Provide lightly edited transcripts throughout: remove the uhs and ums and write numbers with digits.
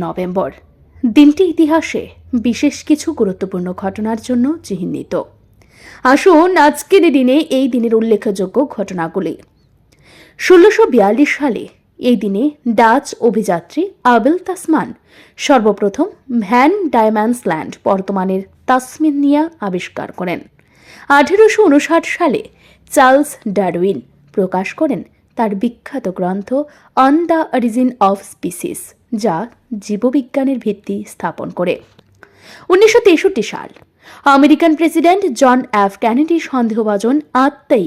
November. দিনটি ইতিহাসে বিশেষ কিছু গুরুত্বপূর্ণ ঘটনার জন্য চিহ্নিত। আসুন আজকের দিনে এই দিনের উল্লেখযোগ্য ঘটনাগুলি। 1642 সালে এই দিনে ডাচ অভিযাত্রী আবেল তাসমান সর্বপ্রথম ভ্যান ডাইম্যান্স ল্যান্ড বর্তমানের তাসমেনিয়া আবিষ্কার করেন। 1859 সালে চার্লস ডারউইন প্রকাশ করেন তার বিখ্যাত গ্রন্থ On the Origin of Species, যা জীববিজ্ঞানের ভিত্তি স্থাপন করে। 1963 সাল American president John F Kennedy সন্দেহভাজন আত্মাই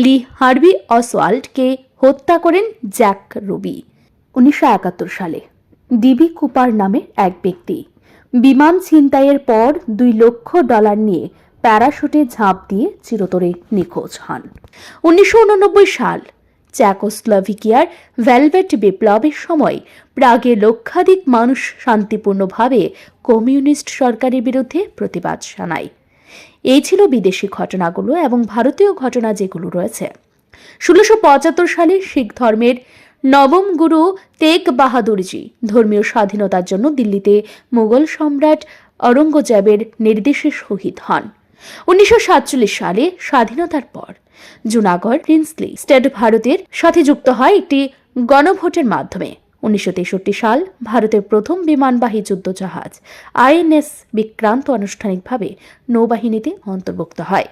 লি হার্ভি অসওয়াল্ডকে হত্যা করেন জ্যাক রুবি। 1971 সালে ডিবি কুপার নামে এক ব্যক্তি বিমান ছিনতাইয়ের পর $2 লক্ষ নিয়ে প্যারাশুটে ঝাঁপ দিয়ে চিরতরে নিখোঁজ হন। 1989 সাল চেকোস্লোভাকিয়ার ভেলভেট বিপ্লবের সময় প্রাগে লক্ষাধিক মানুষ শান্তিপূর্ণভাবে কমিউনিস্ট সরকারের বিরুদ্ধে প্রতিবাদ জানায়। এই ছিল বিদেশি ঘটনাগুলো এবং ভারতীয় ঘটনা যেগুলো রয়েছে। 1675 সালে শিখ ধর্মের নবম গুরু তেগ বাহাদুরজি ধর্মীয় স্বাধীনতার জন্য দিল্লিতে মুঘল সম্রাট অরঙ্গজেবের নির্দেশে শহীদ হন। 1947 সালে স্বাধীনতার পর জুনাগড় প্রিন্সলি স্টেট ভারতের সাথে যুক্ত হয় একটি গণভোটের মাধ্যমে। 1963 সাল ভারতের প্রথম বিমানবাহী যুদ্ধজাহাজ আইএনএস বিক্রান্ত আনুষ্ঠানিকভাবে নৌবাহিনীতে অন্তর্ভুক্ত হয়।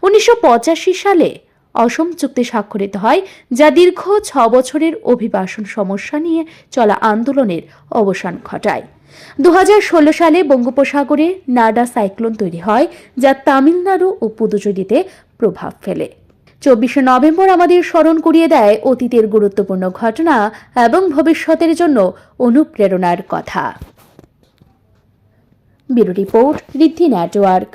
1985 সালে অসম চুক্তি স্বাক্ষরিত হয়, যা দীর্ঘ 6 বছরের অভিবাসন সমস্যা নিয়ে চলা আন্দোলনের অবসান ঘটায়। 2016 সালে বঙ্গোপসাগরে নাডা সাইক্লোন তৈরি হয়, যা তামিলনাড়ু ও পুদুচেরিতে প্রভাব ফেলে। 24 নভেম্বর আমাদের স্মরণ করিয়ে দেয় অতীতের গুরুত্বপূর্ণ ঘটনা এবং ভবিষ্যতের জন্য অনুপ্রেরণার কথা। ব্যুরো রিপোর্ট, ঋদ্ধি নেটওয়ার্ক।